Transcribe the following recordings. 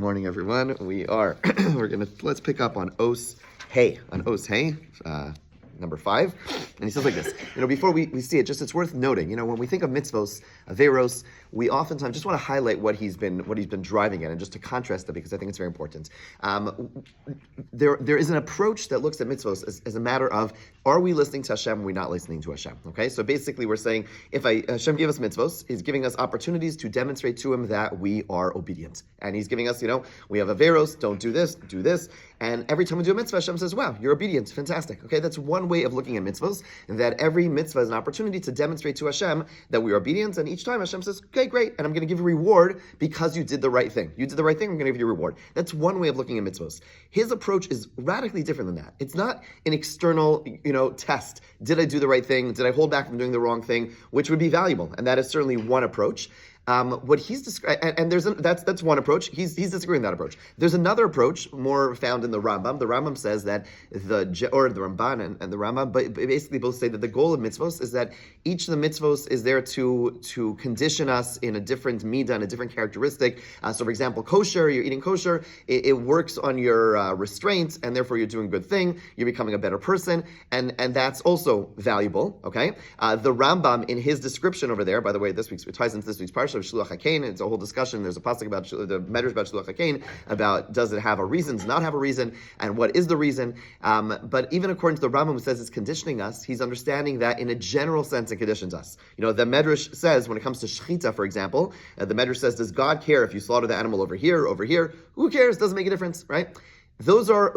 morning, everyone. Let's pick up on Os Hey, number 5. And he says like this, before we see it, it's worth noting, when we think of mitzvos, averos, we oftentimes just want to highlight what he's been driving at, and just to contrast it, because I think it's very important. There is an approach that looks at mitzvos as a matter of, are we listening to Hashem, or are we not listening to Hashem? Okay, so basically we're saying, if Hashem gave us mitzvos, he's giving us opportunities to demonstrate to him that we are obedient. And he's giving us, we have averos, don't do this, do this. And every time we do a mitzvah, Hashem says, wow, you're obedient, fantastic. Okay, that's one way of looking at mitzvahs, that every mitzvah is an opportunity to demonstrate to Hashem that we are obedient, and each time Hashem says, okay, great, and I'm going to give you a reward because you did the right thing. You did the right thing, I'm going to give you a reward. That's one way of looking at mitzvahs. His approach is radically different than that. It's not an external, test. Did I do the right thing? Did I hold back from doing the wrong thing? Which would be valuable, and that is certainly one approach. What he's describing, and that's one approach. He's disagreeing with that approach. There's another approach more found in the Rambam. The Rambam says that the Ramban and the Rambam, but basically both say that the goal of mitzvos is that each of the mitzvos is there to condition us in a different midah and a different characteristic. So, for example, kosher, you're eating kosher, it works on your restraints, and therefore you're doing a good thing. You're becoming a better person, and that's also valuable. Okay, the Rambam in his description over there, by the way, it ties into this week's parsha of Shluach HaKain. It's a whole discussion. There's a pasuk about the Medrash about Shluach HaKain, about does it have a reason, does not have a reason, and what is the reason. But even according to the Rambam, who says it's conditioning us, he's understanding that in a general sense it conditions us. The Medrash says when it comes to shechita, for example, the Medrash says, does God care if you slaughter the animal over here, over here? Who cares? Doesn't make a difference, right? Those are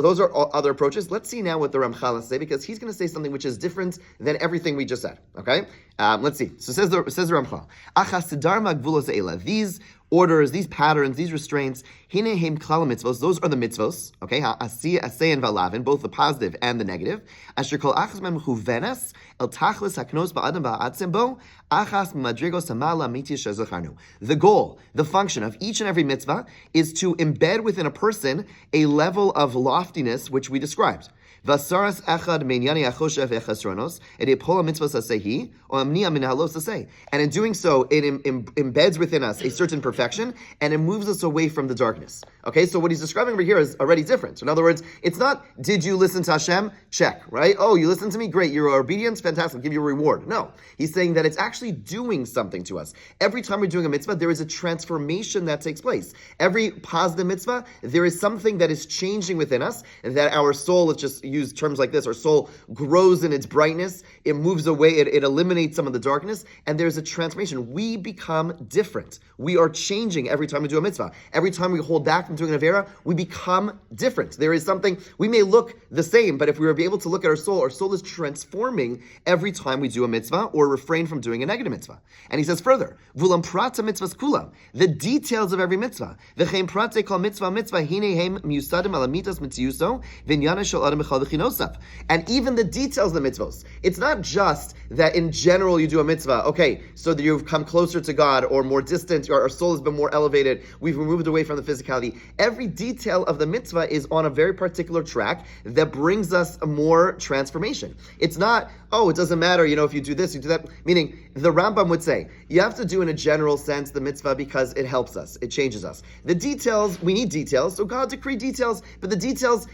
other approaches. Let's see now what the Ramchal has to say, because he's going to say something which is different than everything we just said. Okay, let's see. So says the Ramchal, Achas tidar magvulos eila. These orders, these patterns, these restraints, hinehem klal mitzvos. Those are the mitzvos. Okay, asiyah, asay, and valavin, both the positive and the negative. Asher kol achas mem chuvenas el tachlis haknos ba'adam ba'atzim bo achas madrigos hamala miti shezacharnu. The goal, the function of each and every mitzvah is to embed within a person a level of loftiness which we described. Vasaras echad meinyani achoshev echasronos edipola mitzvos asehi or amniya minhalos aseh. And in doing so, it embeds within us a certain perfection, and it moves us away from the darkness. Okay, so what he's describing over here is already different. So in other words, it's not, did you listen to Hashem? Check, right? Oh, you listened to me? Great. Your obedience? Fantastic. I'll give you a reward. No. He's saying that it's actually doing something to us. Every time we're doing a mitzvah, there is a transformation that takes place. Every positive mitzvah, there is something that is changing within us, and that our soul, let's just use terms like this, our soul grows in its brightness, it moves away, it eliminates some of the darkness, and there's a transformation. We become different. We are changing every time we do a mitzvah. Every time we hold back from doing an avera, we become different. There is something, we may look the same, but if we were able to look at our soul is transforming every time we do a mitzvah or refrain from doing a negative mitzvah. And he says further, Vulam prata mitzvahs kulam, the details of every mitzvah. V'chein prate kol mitzvah hinehem miusadim alamitas mitziyuso v'nyana shel adam b'chal v'chinosaf. And even the details of the mitzvahs. It's not just that in general you do a mitzvah, okay, so that you've come closer to God or more distant, or our soul has been more elevated, we've moved away from the physicality. Every detail of the mitzvah is on a very particular track that brings us more transformation. It's not, oh, it doesn't matter, if you do this, you do that. Meaning, the Rambam would say, you have to do in a general sense the mitzvah because it helps us, it changes us. The details, we need details, so God decreed details, but the details,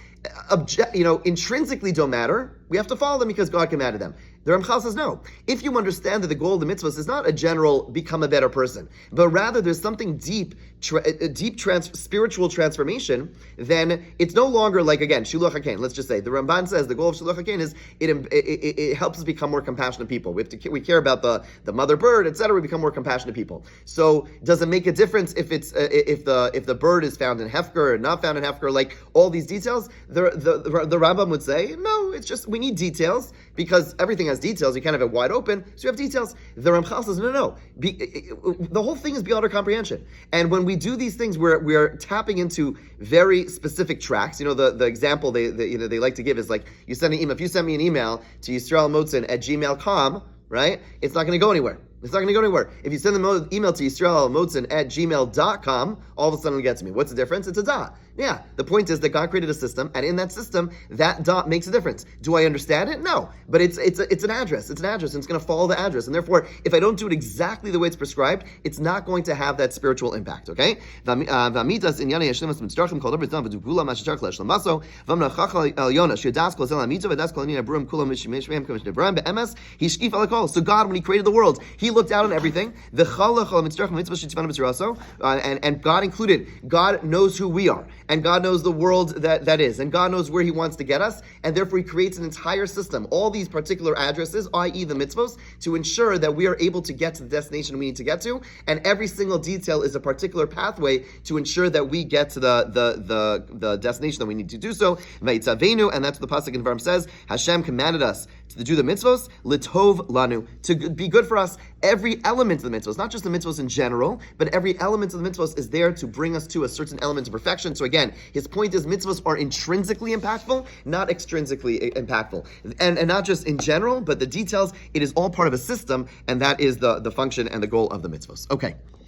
intrinsically don't matter. We have to follow them because God commanded them. The Ramchal says no. If you understand that the goal of the mitzvahs is not a general become a better person, but rather there's something deep, spiritual transformation, then it's no longer like, again, Shluach HaKain. Let's just say the Ramban says the goal of Shluach HaKain is it helps us become more compassionate people. We care about the mother bird, etc. We become more compassionate people. So does it make a difference if it's if the bird is found in Hefker or not found in Hefker? Like all these details, the Rambam would say no. It's just we need details because everything has details. You can't have it wide open, so you have details. The Ramchal says no. The whole thing is beyond our comprehension. And when we do these things, we're tapping into very specific tracks. The example they like to give is like you send an email. If you send me an email to YisraelMotzen@gmail.com, right? It's not going to go anywhere. It's not going to go anywhere. If you send the email to yisraelmotzen@gmail.com, all of a sudden it gets me. What's the difference? It's a dot. Yeah, the point is that God created a system, and in that system, that dot makes a difference. Do I understand it? No, but it's an address. It's an address, and it's going to follow the address. And therefore, if I don't do it exactly the way it's prescribed, it's not going to have that spiritual impact. Okay? So God, when He created the world, He looked out on everything. And God included. God knows who we are. And God knows the world that is. And God knows where He wants to get us. And therefore He creates an entire system, all these particular addresses, i.e. the mitzvos, to ensure that we are able to get to the destination we need to get to. And every single detail is a particular pathway to ensure that we get to the destination that we need to do so. And that's what the pasuk in Varm says. Hashem commanded us to do the mitzvos, litov lanu, to be good for us. Every element of the mitzvos, not just the mitzvos in general, but every element of the mitzvos is there to bring us to a certain element of perfection. So again, his point is mitzvos are intrinsically impactful, not extrinsically impactful. And not just in general, but the details, it is all part of a system, and that is the function and the goal of the mitzvos. Okay.